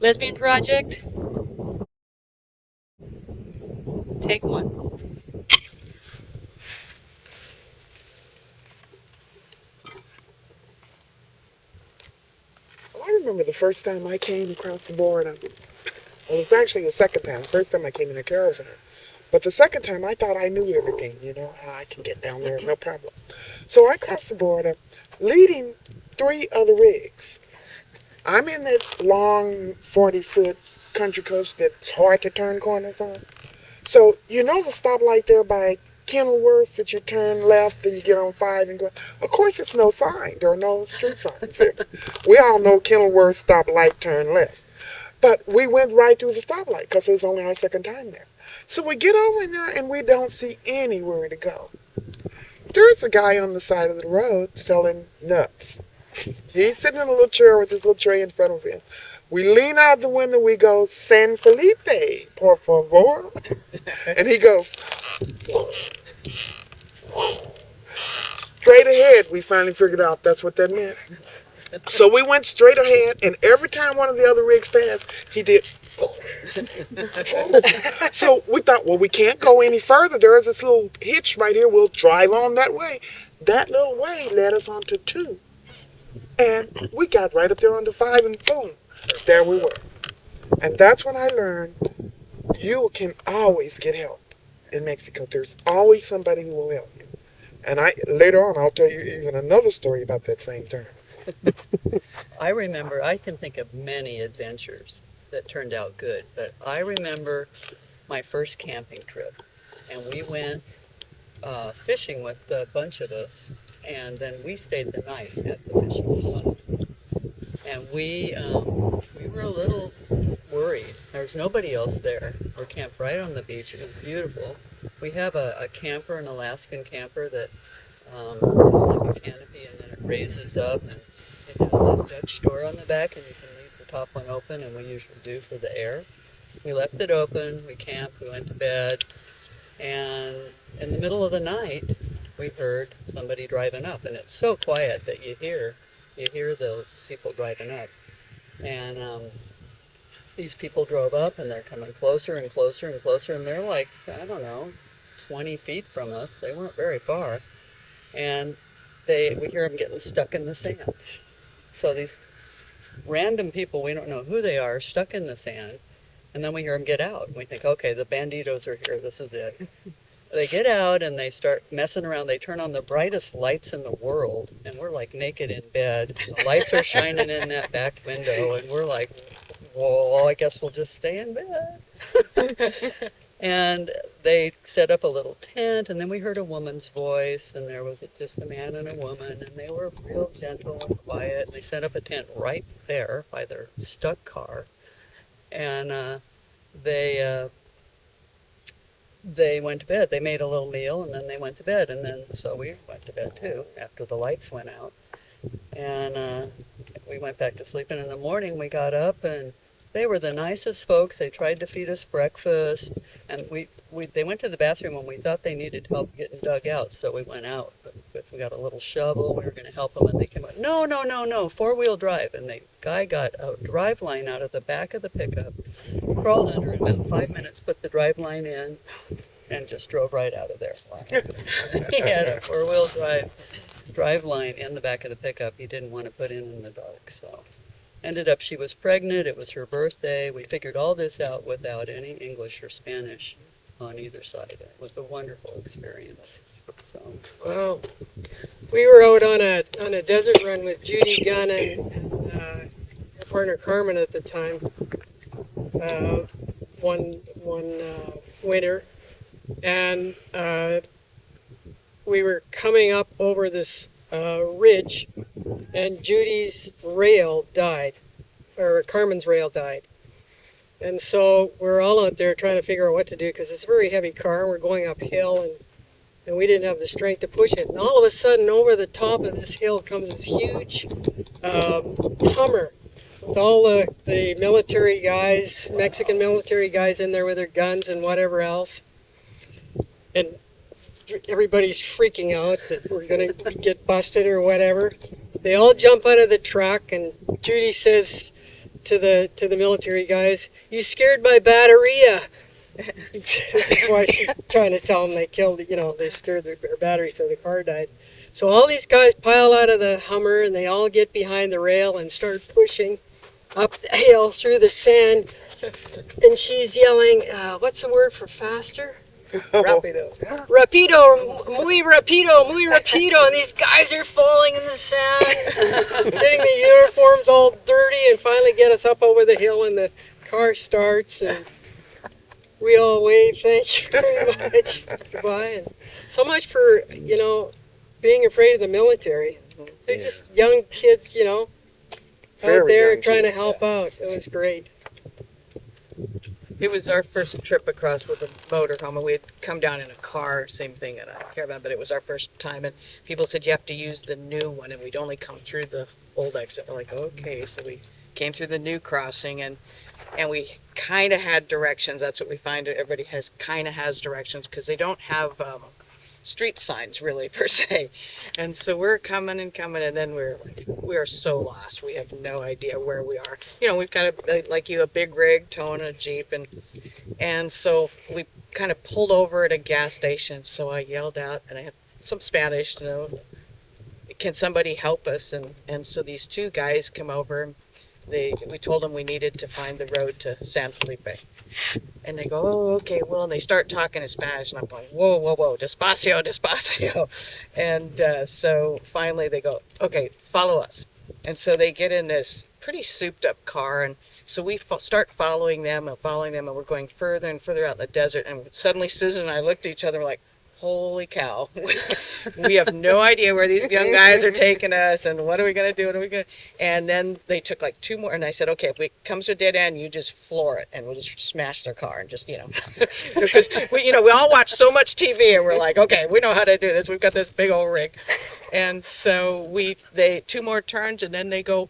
Lesbian project. Take one. I remember the first time I came across the border. Well, it was actually the second time. The first time I came in a caravan. But the second time I thought I knew everything, how I can get down there, no problem. So I crossed the border, leading 3 other rigs. I'm in that long 40-foot country coast that's hard to turn corners on. So the stoplight there by Kenilworth that you turn left and you get on 5 and go. Of course, it's no sign. There are no street signs there. We all know Kenilworth stoplight, turn left. But we went right through the stoplight because it was only our second time there. So we get over in there and we don't see anywhere to go. There's a guy on the side of the road selling nuts. He's sitting in a little chair with his little tray in front of him. We lean out the window, we go, San Felipe, por favor. And he goes, straight ahead. We finally figured out that's what that meant. So we went straight ahead, and every time one of the other rigs passed, he did. So we thought, well, we can't go any further. There's this little hitch right here. We'll drive on that way. That little way led us onto 2. And we got right up there onto 5, and boom, there we were. And that's when I learned you can always get help in Mexico. There's always somebody who will help you. And later on, I'll tell you even another story about that same term. I can think of many adventures that turned out good, but I remember my first camping trip, and we went fishing with a bunch of us, and then we stayed the night at the fishing spot. And we were a little worried. There was nobody else there. We camped right on the beach. It was beautiful. We have a camper, an Alaskan camper that is like a canopy, and then it raises up, and it has a Dutch door on the back, and you can leave the top one open, and we usually do for the air. We left it open, we camped, we went to bed, and in the middle of the night, we heard somebody driving up, and it's so quiet that you hear the people driving up. And these people drove up, and they're coming closer and closer and closer, and they're like, 20 feet from us. They weren't very far. And we hear them getting stuck in the sand. So these random people, we don't know who they are, stuck in the sand, and then we hear them get out. And we think, okay, the banditos are here, this is it. They get out and they start messing around. They turn on the brightest lights in the world, and we're like naked in bed. The lights are shining in that back window, and we're like, well, I guess we'll just stay in bed. And they set up a little tent, and then we heard a woman's voice, and there was just a man and a woman, and they were real gentle and quiet. And they set up a tent right there by their stuck car, and they went to bed. They made a little meal, and then they went to bed, and then so we went to bed too after the lights went out, and we went back to sleep. And in the morning we got up, and they were the nicest folks. They tried to feed us breakfast, and they went to the bathroom when we thought they needed help getting dug out, so we went out. But we got a little shovel. We were going to help them, and they came out, no, 4-wheel drive. And the guy got a drive line out of the back of the pickup, crawled under it in about 5 minutes, put the drive line in, and just drove right out of there. He had a 4-wheel drive line in the back of the pickup he didn't want to put in the dark, so... Ended up she was pregnant, it was her birthday. We figured all this out without any English or Spanish on either side. It was a wonderful experience. So. Wow. We were out on a desert run with Judy Gunn and her partner Carmen at the time. One winter. And we were coming up over this ridge, and Judy's rail died, or Carmen's rail died. And so we're all out there trying to figure out what to do, because it's a very heavy car, and we're going uphill, and we didn't have the strength to push it. And all of a sudden, over the top of this hill comes this huge Hummer with all the military guys, Mexican military guys in there with their guns and whatever else. And everybody's freaking out that we're going to get busted or whatever. They all jump out of the truck, and Judy says, to the military guys, "You scared my batteria." Which is why she's trying to tell them they killed, they scared their battery so the car died. So all these guys pile out of the Hummer and they all get behind the rail and start pushing up the hill through the sand. And she's yelling, what's the word for faster? Rapido. Rapido, muy rapido. And these guys are falling in the sand, getting the uniforms all dirty, and finally get us up over the hill and the car starts. And we all wave, thank you very much, goodbye. And so much for, being afraid of the military. They're just young kids, out there trying to help out. It was great. It was our first trip across with a motorhome, and we had come down in a car, same thing in a caravan, but it was our first time, and people said you have to use the new one, and we'd only come through the old exit. We're like, okay, so we came through the new crossing, and we kind of had directions. That's what we find. Everybody has directions, because they don't have street signs really per se. And so we're coming, and then we are so lost. We have no idea where we are. We've got a big rig towing a Jeep, and so we kind of pulled over at a gas station. So I yelled out, and I had some Spanish, can somebody help us? And so these two guys come over, and we told them we needed to find the road to San Felipe. And they go, oh, okay, well, and they start talking in Spanish, and I'm going, whoa, despacio. And so finally they go, okay, follow us. And so they get in this pretty souped up car, and so we start following them, and we're going further and further out in the desert, and suddenly Susan and I looked at each other, and we're like, holy cow, we have no idea where these young guys are taking us, and what are we going to do? And then they took like two more, and I said, okay, if it comes to a dead end, you just floor it, and we'll just smash their car, and just, because we all watch so much TV, and we're like, okay, we know how to do this. We've got this big old rig. And so they two more turns, and then they go,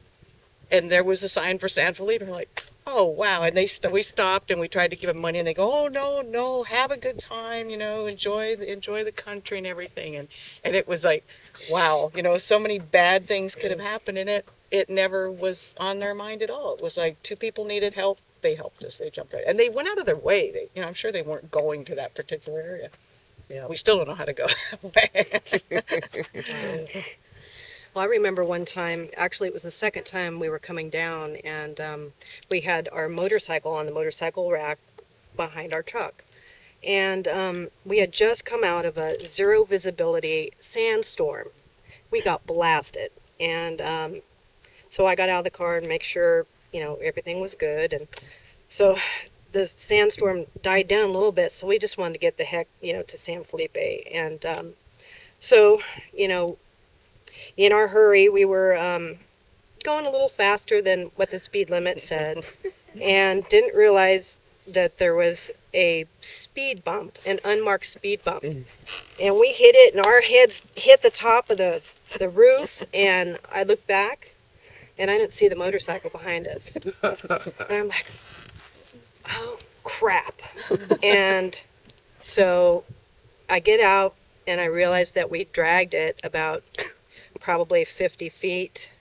and there was a sign for San Felipe, and we're like, oh, wow. And we stopped, and we tried to give them money, and they go, oh, no, have a good time, enjoy the country and everything. And it was like, wow, so many bad things could have happened, and it never was on their mind at all. It was like two people needed help. They helped us. They jumped right. And they went out of their way. I'm sure they weren't going to that particular area. Yeah, we still don't know how to go that way. Well, I remember one time, actually it was the second time we were coming down, and we had our motorcycle on the motorcycle rack behind our truck. And we had just come out of a zero visibility sandstorm. We got blasted. And so I got out of the car and make sure, everything was good. And so the sandstorm died down a little bit, so we just wanted to get the heck, to San Felipe. And so, in our hurry, we were going a little faster than what the speed limit said, and didn't realize that there was a speed bump, an unmarked speed bump. And we hit it, and our heads hit the top of the roof, and I looked back, and I didn't see the motorcycle behind us. And I'm like, oh, crap. And so I get out, and I realized that we dragged it about probably 50 feet.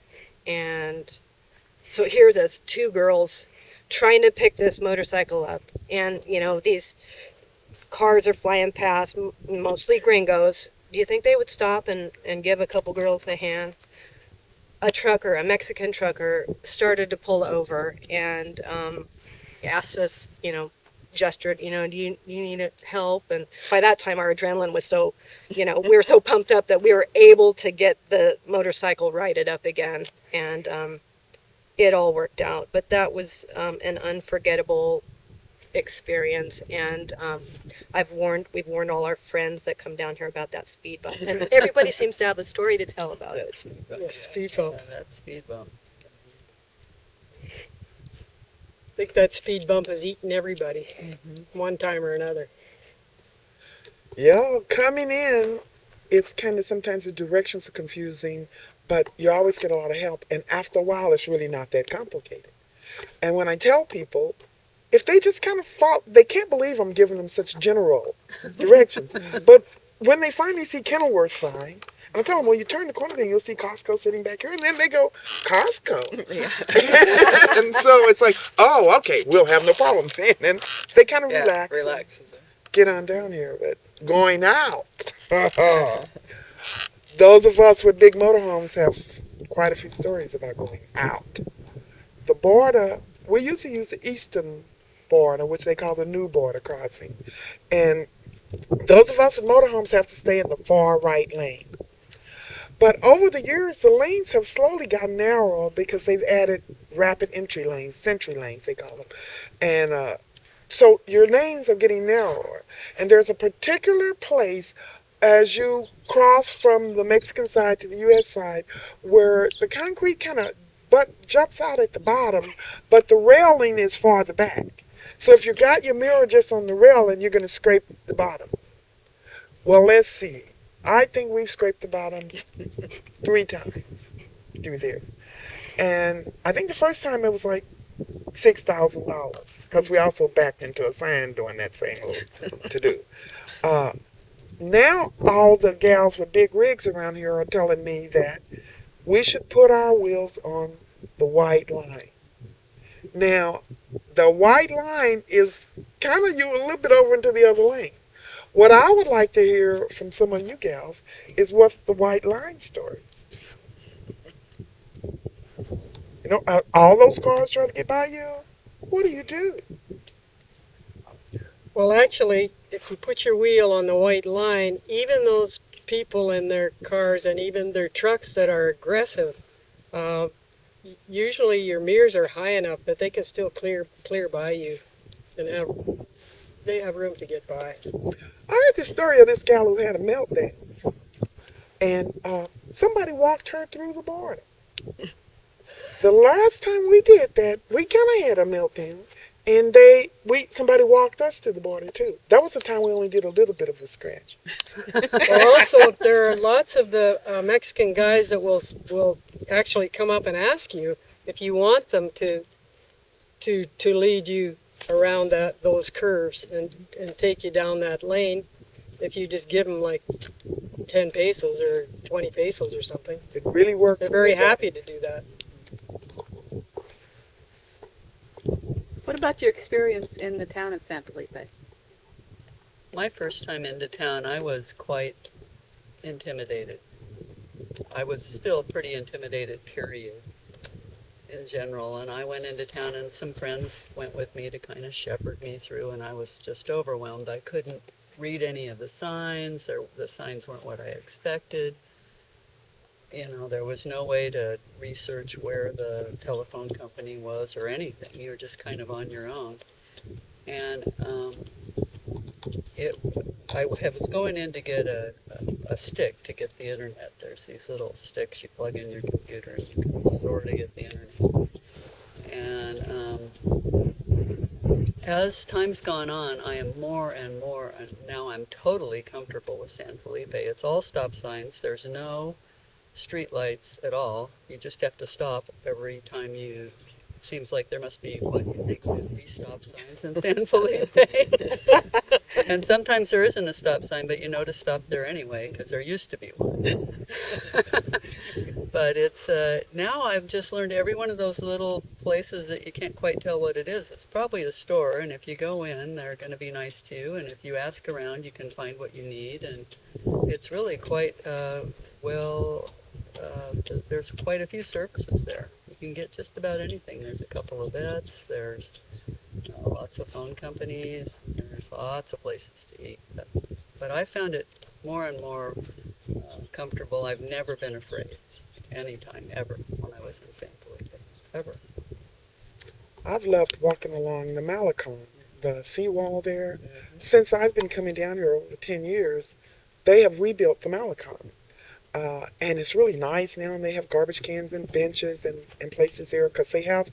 And so here's us, two girls trying to pick this motorcycle up. And, these cars are flying past, mostly gringos. Do you think they would stop and give a couple girls a hand? A Mexican trucker, started to pull over and asked us, gestured, do you need help? And by that time our adrenaline was so, we were so pumped up that we were able to get the motorcycle righted up again, and it all worked out. But that was an unforgettable experience, and we've warned all our friends that come down here about that speed bump, and everybody seems to have a story to tell about it. Speed bump. That speed bump. I think that speed bump has eaten everybody, one time or another. Yeah, coming in, it's kind of sometimes the directions are confusing, but you always get a lot of help. And after a while, it's really not that complicated. And when I tell people, if they just kind of follow, they can't believe I'm giving them such general directions. But when they finally see Kenilworth sign, And I tell them, well, you turn the corner, then you'll see Costco sitting back here. And then they go, Costco? Yeah. And so it's like, oh, okay, we'll have no problems. And then they kind of Yeah, relax. relax. Get on down here. But going out, those of us with big motorhomes have quite a few stories about going out. The border, we used to use the eastern border, which they call the new border crossing. And those of us with motorhomes have to stay in the far right lane. But over the years, the lanes have slowly gotten narrower because they've added rapid entry lanes, sentry lanes, they call them. And so your lanes are getting narrower. And there's a particular place as you cross from the Mexican side to the U.S. side where the concrete kind of juts out at the bottom, but the railing is farther back. So if you got your mirror just on the railing, you're going to scrape the bottom. Well, let's see. I think we've scraped the bottom 3 times through there. And I think the first time it was like $6,000 because we also backed into a sign during that same little to-do. Now all the gals with big rigs around here are telling me that we should put our wheels on the white line. Now, the white line is kind of you a little bit over into the other lane. What I would like to hear from some of you gals is what's the white line stories. You know, all those cars trying to get by you, what do you do? Well, actually, if you put your wheel on the white line, even those people in their cars and even their trucks that are aggressive, usually your mirrors are high enough that they can still clear by you, and they have room to get by. I heard the story of this gal who had a meltdown, and somebody walked her through the border. The last time we did that, we kind of had a meltdown, and somebody walked us to the border too. That was the time we only did a little bit of a scratch. Well, also, there are lots of the Mexican guys that will actually come up and ask you if you want them to lead you around those curves and take you down that lane. If you just give them like 10 pesos or 20 pesos or something, It really works. they're very happy to do that. What about your experience in the town of San Felipe? My first time into town, I was quite intimidated. I was still pretty intimidated, period, in general. And I went into town and some friends went with me to kind of shepherd me through, and I was just overwhelmed. I couldn't read any of the signs. The signs weren't what I expected. You know, there was no way to research where the telephone company was or anything. You were just kind of on your own. And I was going in to get a stick to get the internet. There's these little sticks you plug in your computer and you can sort of get the internet. And as time's gone on, I am more and more, and now I'm totally comfortable with San Felipe. It's all stop signs. There's no street lights at all. You just have to stop every time it seems like there must be, 50 stop signs in San Felipe. And sometimes there isn't a stop sign, but you know to stop there anyway, because there used to be one. But it's, now I've just learned every one of those little places that you can't quite tell what it is. It's probably a store, and if you go in, they're going to be nice to you, and if you ask around, you can find what you need, and it's really quite, there's quite a few services there. You can get just about anything. There's a couple of vets, there's lots of phone companies, there's lots of places to eat. But I found it more and more comfortable. I've never been afraid anytime, ever, when I was in San Felipe, ever. I've loved walking along the Malecon, the seawall there. Mm-hmm. Since I've been coming down here over 10 years, they have rebuilt the Malecon. And it's really nice now, and they have garbage cans and benches and places there because they have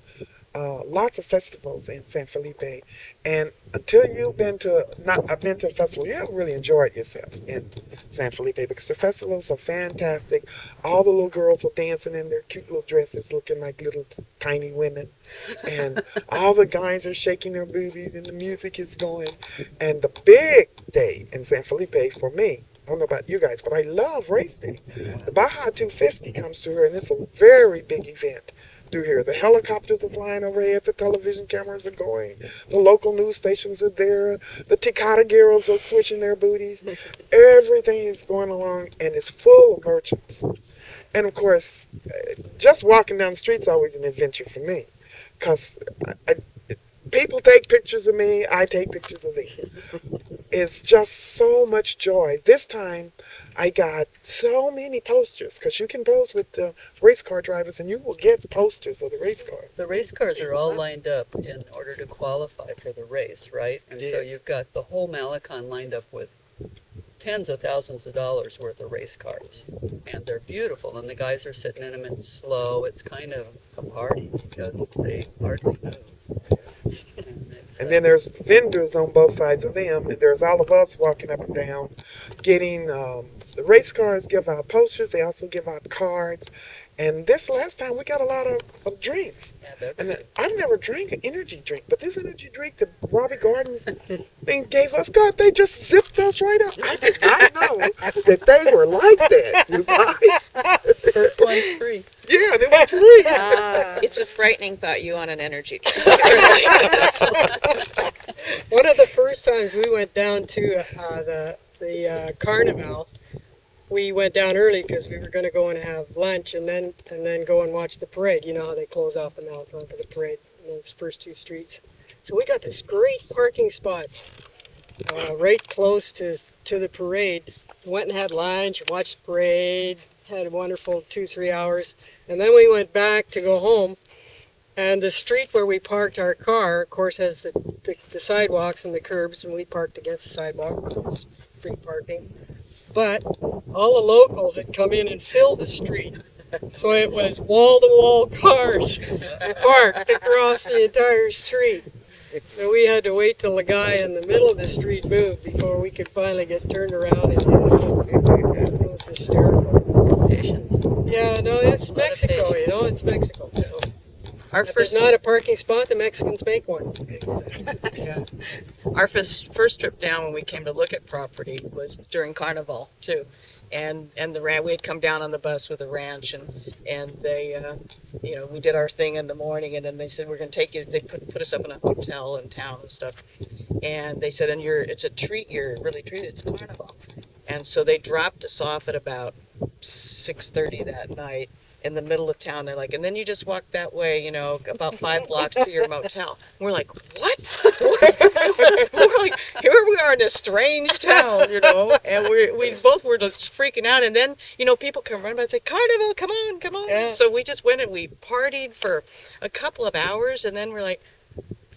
lots of festivals in San Felipe. And until you've been to a festival, you haven't really enjoyed yourself in San Felipe because the festivals are fantastic. All the little girls are dancing in their cute little dresses looking like little tiny women. And all the guys are shaking their boobies and the music is going. And the big day in San Felipe for me, I don't know about you guys, but I love racing. The Baja 250 comes through here, and it's a very big event through here. The helicopters are flying overhead, the television cameras are going, the local news stations are there, the Ticata girls are switching their booties. Everything is going along, and it's full of merchants. And of course, just walking down the street's always an adventure for me, because people take pictures of me, I take pictures of them. It's just so much joy. This time, I got so many posters, because you can pose with the race car drivers, and you will get posters of the race cars. The race cars are all lined up in order to qualify for the race, right? And so Yes. you've got the whole Malecon lined up with tens of thousands of dollars worth of race cars. And they're beautiful, and the guys are sitting in them in slow. It's kind of a party because they hardly move. And then there's vendors on both sides of them, and there's all of us walking up and down, getting the race cars give out posters. They also give out cards. And this last time we got a lot of drinks. And I've never drank an energy drink, but this energy drink that Robbie Gardens thing gave us, God, they just zipped us right up. I did not know that they were like that, you guys. First one's free. Yeah, they were free. It's a frightening thought, you on an energy drink. One of the first times we went down to the carnival, we went down early because we were going to go and have lunch and then go and watch the parade. You know how they close off the Malecon for the parade, in those first two streets. So we got this great parking spot right close to the parade. Went and had lunch, watched the parade, had a wonderful 2-3 hours, and then we went back to go home. And the street where we parked our car, of course, has the sidewalks and the curbs, and we parked against the sidewalk. It was free parking. But all the locals had come in and filled the street. So it was wall-to-wall cars parked across the entire street. And we had to wait till the guy in the middle of the street moved before we could finally get turned around and it was hysterical. Patience. Yeah, no, it's Mexico, you know, it's Mexico. So Our if there's first not a parking spot, the Mexicans make one. Our first trip down when we came to look at property was during Carnival too, and we had come down on the bus with a ranch and they we did our thing in the morning, and then they said, we're going to take you. They put us up in a hotel in town and stuff, and they said, it's a treat. You're really treated. It's Carnival, and so they dropped us off at about 6:30 that night. In the middle of town. They're like, and then you just walk that way, about 5 blocks to your motel. And we're like, what? We're like, here we are in a strange town, and we both were just freaking out. And then, people come running by and say, Carnival, come on. Yeah. So we just went and we partied for a couple of hours, and then we're like,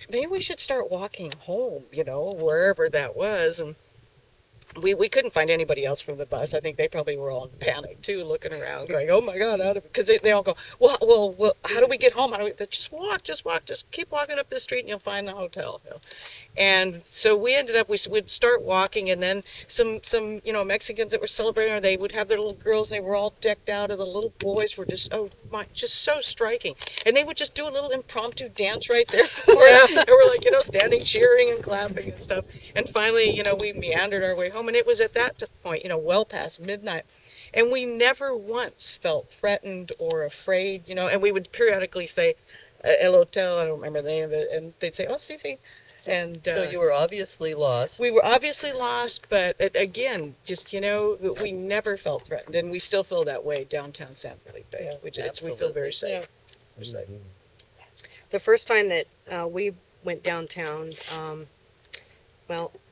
maybe we should start walking home, wherever that was. And we couldn't find anybody else from the bus. I think they probably were all in panic too, looking around, going, "Oh my God!" Because they all go, "Well, how do we get home? Just walk, just keep walking up the street, and you'll find the hotel." And so we ended up, we'd start walking, and then some Mexicans that were celebrating, or they would have their little girls. They were all decked out, and the little boys were just so striking, and they would just do a little impromptu dance right there for us. And we're like, standing cheering and clapping and stuff. And finally, we meandered our way home. And it was at that point, well past midnight. And we never once felt threatened or afraid, and we would periodically say, El Hotel, I don't remember the name of it, and they'd say, oh, sí. And So you were obviously lost. we were obviously lost, but again, just, we never felt threatened. And we still feel that way downtown San Felipe. Yeah, We feel very safe. Yeah. We're safe. The first time that we went downtown,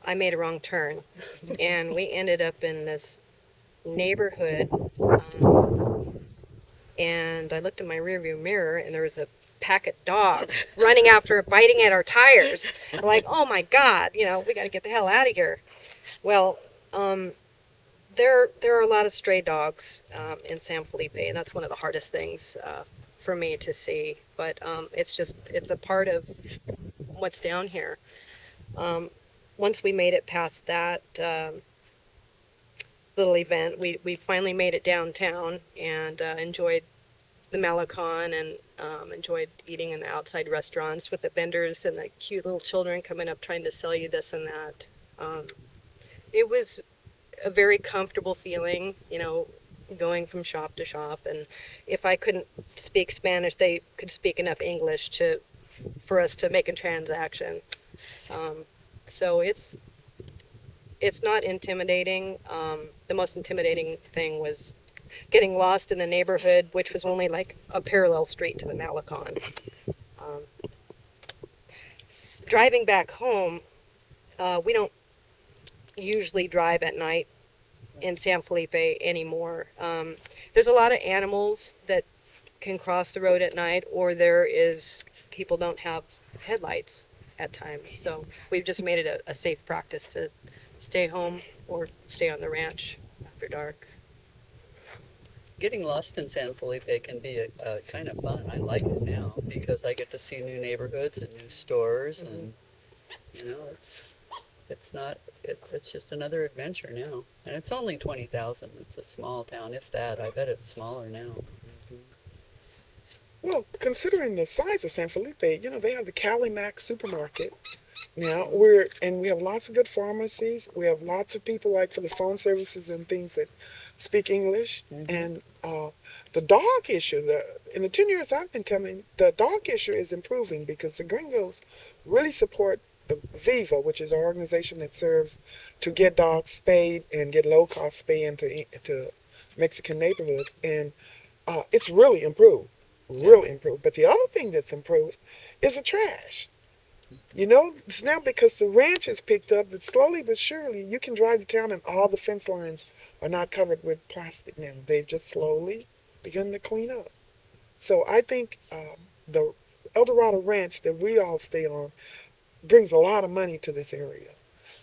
I made a wrong turn, and we ended up in this neighborhood, and I looked in my rearview mirror, and there was a pack of dogs running after, biting at our tires. I'm like, oh my God, we got to get the hell out of here. Well, there are a lot of stray dogs in San Felipe, and that's one of the hardest things for me to see. But it's a part of what's down here. Once we made it past that little event, we finally made it downtown and enjoyed the Malecon and enjoyed eating in the outside restaurants with the vendors and the cute little children coming up trying to sell you this and that. It was a very comfortable feeling, going from shop to shop. And if I couldn't speak Spanish, they could speak enough English for us to make a transaction. So it's not intimidating. The most intimidating thing was getting lost in the neighborhood, which was only like a parallel street to the Malecon. Driving back home, we don't usually drive at night in San Felipe anymore. There's a lot of animals that can cross the road at night, or people don't have headlights at times. So we've just made it a safe practice to stay home or stay on the ranch after dark. Getting lost in San Felipe can be a kind of fun. I like it now because I get to see new neighborhoods and new stores, and it's just another adventure now. And it's only 20,000. It's a small town, if that. I bet it's smaller now. Well, considering the size of San Felipe, they have the Cali Mac supermarket. Now we have lots of good pharmacies. We have lots of people like for the phone services and things that speak English. And the dog issue, in the 10 years I've been coming, the dog issue is improving because the gringos really support the Viva, which is an organization that serves to get dogs spayed and get low-cost spay into Mexican neighborhoods. And it's really improved. But the other thing that's improved is the trash. It's now because the ranch has picked up that slowly but surely you can drive to town and all the fence lines are not covered with plastic now. They've just slowly begun to clean up. So I think the El Dorado Ranch that we all stay on brings a lot of money to this area.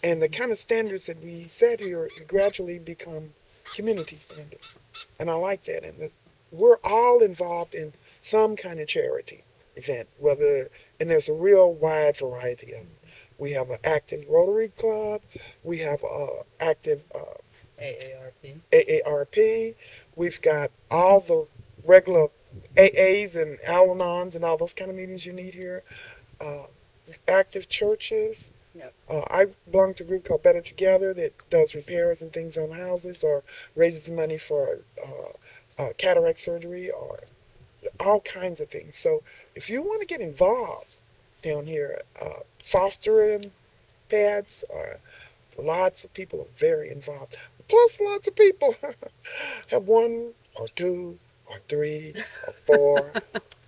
And the kind of standards that we set here gradually become community standards. And I like that. And we're all involved in some kind of charity event, and there's a real wide variety of them. We have an active Rotary Club. We have an active AARP. We've got all the regular AAs and Al-Anons and all those kind of meetings you need here. Active churches. Yep. I belong to a group called Better Together that does repairs and things on houses or raises money for cataract surgery or all kinds of things. So if you want to get involved down here, fostering pads, lots of people are very involved. Plus, lots of people have 1 or 2 or 3 or 4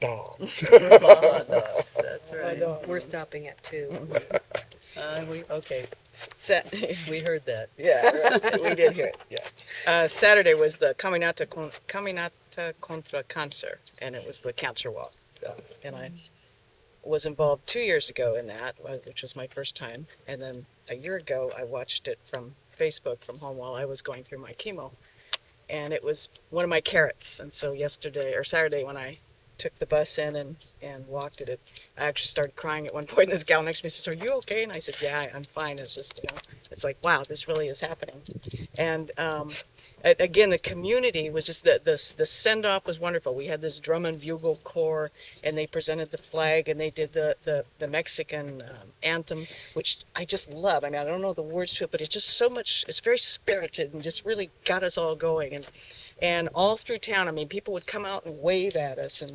dogs. Baja dogs, that's right. We're stopping at 2. Okay, Set. we heard that. Yeah, right. We did hear it. Yeah. Saturday was the Caminata contra Cancer, and it was the cancer walk. And I was involved 2 years ago in that, which was my first time. And then a year ago, I watched it from Facebook from home while I was going through my chemo. And it was one of my carrots. And so Saturday, when I took the bus in and walked it, I actually started crying at one point. And this gal next to me says, "Are you okay?" And I said, "Yeah, I'm fine." It's just, it's like, wow, this really is happening. And again, the community was just, the send-off was wonderful. We had this drum and bugle corps, and they presented the flag, and they did the Mexican anthem, which I just love. I mean, I don't know the words to it, but it's just so much, it's very spirited and just really got us all going. And all through town, I mean, people would come out and wave at us. And,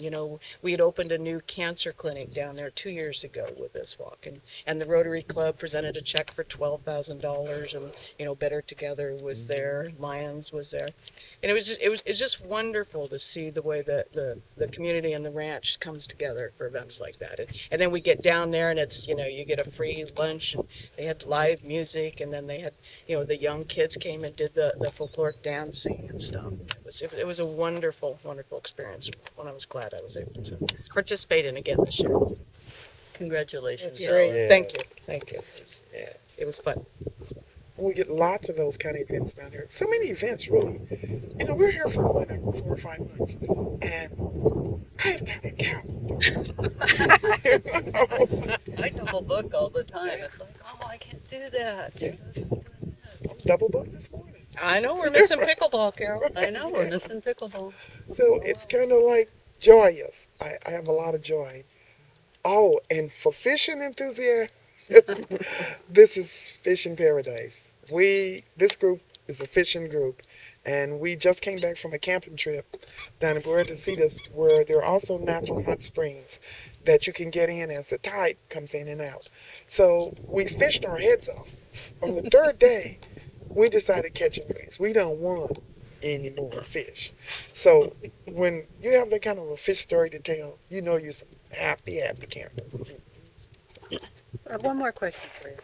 we had opened a new cancer clinic down there 2 years ago with this walk. And the Rotary Club presented a check for $12,000. And, Better Together was there. Lions was there. And it was just wonderful to see the way that the community and the ranch comes together for events like that. And then we get down there and it's, you get a free lunch. And they had live music. And then they had, the young kids came and did the folkloric dancing and stuff. It was a wonderful, wonderful experience. One I was glad I was able to participate in again this year. Congratulations. It's great. Yeah. Thank you. It was fun. We get lots of those kind of events down here. So many events, really. We're here for 4 or 5 months, and I have to have a calendar. I double book all the time. It's like, oh, I can't do that. Yeah. Double booked this morning. I know we're missing pickleball, Carol. I know, we're missing pickleball. So it's kind of like joyous. I have a lot of joy. Oh, and for fishing enthusiasts, this is fishing paradise. This group is a fishing group, and we just came back from a camping trip down in Puerto where there are also natural hot springs that you can get in as the tide comes in and out. So we fished our heads off. On the third day, we decided to catch and release. We don't want any more fish. So when you have that kind of a fish story to tell, you know you're some happy campers. I have one more question for you.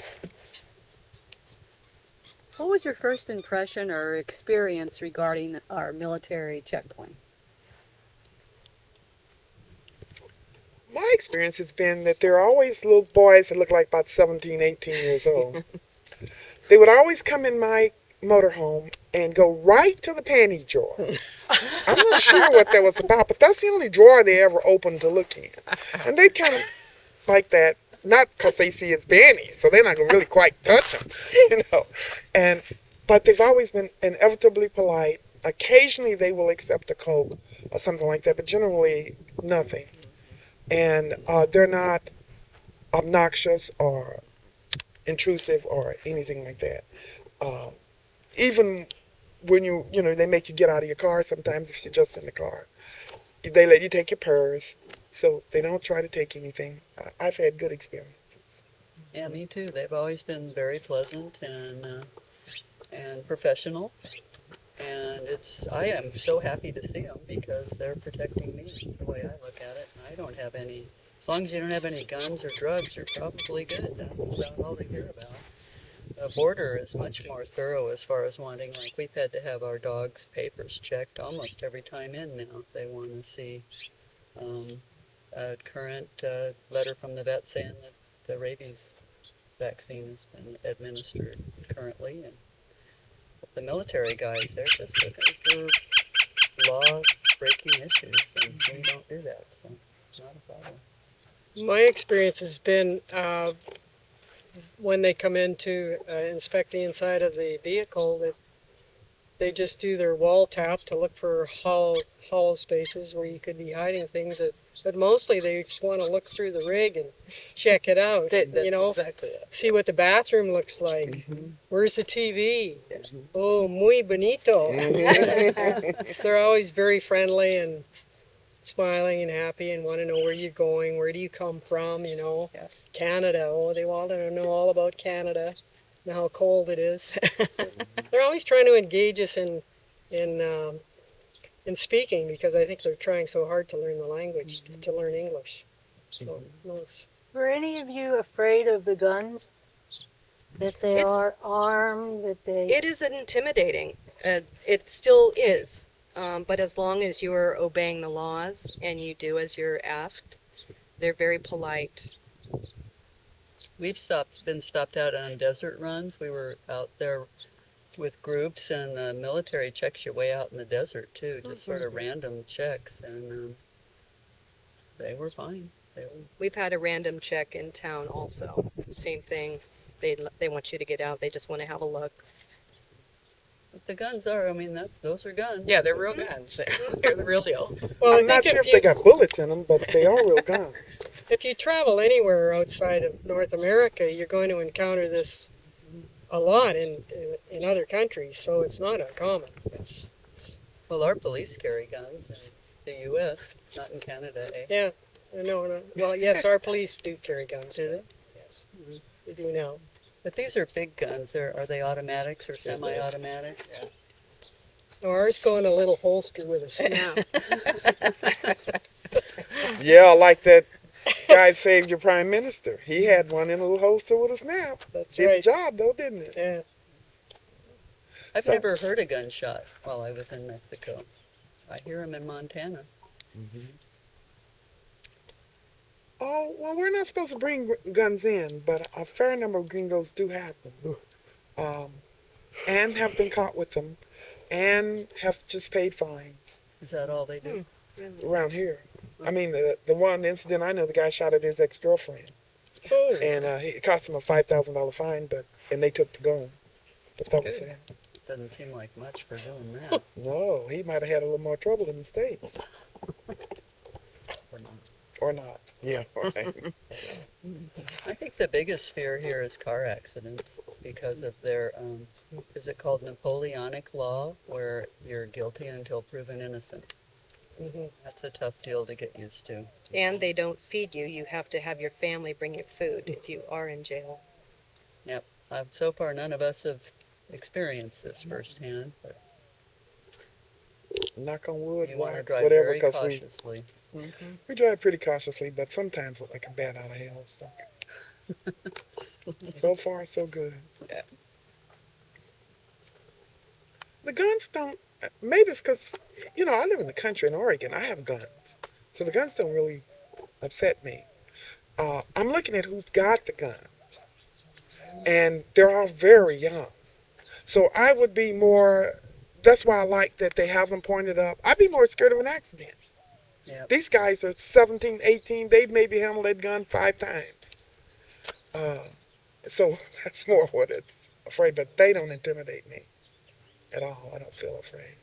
What was your first impression or experience regarding our military checkpoint? My experience has been that there are always little boys that look like about 17, 18 years old. They would always come in my motorhome and go right to the panty drawer. I'm not sure what that was about, but that's the only drawer they ever opened to look in. And they kind of like that, not because they see it's panties, so they're not going to really quite touch them, you know. But they've always been inevitably polite. Occasionally they will accept a Coke or something like that, but generally nothing. And they're not obnoxious or intrusive or anything like that. Even when they make you get out of your car sometimes if you're just in the car. They let you take your purse, so they don't try to take anything. I've had good experiences. Yeah, me too. They've always been very pleasant and professional. And I am so happy to see them because they're protecting me the way I look at it. I don't have any, as long as you don't have any guns or drugs, you're probably good. That's about all they care about. The border is much more thorough as far as wanting, like we've had to have our dogs' papers checked almost every time in now. They want to see a current letter from the vet saying that the rabies vaccine has been administered currently. And the military guys, they're just looking for law-breaking issues, and we don't do that, so it's not a problem. My experience has been when they come in to inspect the inside of the vehicle, that they just do their wall tap to look for hollow spaces where you could be hiding things. But mostly they just want to look through the rig and check it out. That's exactly it. See what the bathroom looks like. Mm-hmm. Where's the TV? Oh, muy bonito. So they're always very friendly and smiling and happy and want to know where you're going, where do you come from, Yeah. Canada. Oh, they want to know all about Canada and how cold it is. So they're always trying to engage us in speaking, because I think they're trying so hard to learn the language, to learn English. So, no, it's Were any of you afraid of the guns? That they It's- are armed, that they... It is intimidating. It still is. But as long as you are obeying the laws and you do as you're asked, they're very polite. We've been stopped out on desert runs. We were out there with groups, and the military checks you way out in the desert too, just sort of random checks, and they were fine. We've had a random check in town also. Same thing. They want you to get out. They just want to have a look. But the guns are, I mean, those are guns. Yeah, they're real guns. They're the real deal. well, I'm not sure if they got bullets in them, but they are real guns. If you travel anywhere outside of North America, you're going to encounter this a lot in other countries, so it's not uncommon. Well, our police carry guns in the U.S., not in Canada, eh? Yeah, no. Well, yes, our police do carry guns. Do they? Yes, they do now. But these are big guns. Are they automatics or semi-automatic? No, ours go in a little holster with a snap. Yeah, like that guy saved your prime minister. He had one in a little holster with a snap. That's Did the right. job, though, didn't it? Yeah. I've So- never heard a gunshot while I was in Mexico. I hear them in Montana. Oh, well, we're not supposed to bring guns in, but a fair number of gringos do have them. And have been caught with them, and have just paid fines Is that all they do? around here. I mean, the one incident I know, the guy shot at his ex-girlfriend, Oh, and it cost him a $5,000 fine, and they took the gun. But that was it. Doesn't seem like much for doing that. No, he might have had a little more trouble in the States. Or not. Or not. Yeah, right. I think the biggest fear here is car accidents. because of their, is it called Napoleonic law, where you're guilty until proven innocent? That's a tough deal to get used to. And they don't feed you. You have to have your family bring you food if you are in jail. Yep. So far, none of us have experienced this firsthand, but Knock on wood, you want to wax, drive whatever, very because cautiously. we drive pretty cautiously, but sometimes look like a bat out of hell. So, so far, so good. Yeah. The guns don't. Maybe it's because I live in the country in Oregon. I have guns, so the guns don't really upset me. I'm looking at who's got the gun, and they're all very young. So I would be more. That's why I like that they have them pointed up. I'd be more scared of an accident. Yep. These guys are 17, 18. They've maybe handled that gun 5 times. So that's more what it's afraid. But they don't intimidate me at all. I don't feel afraid.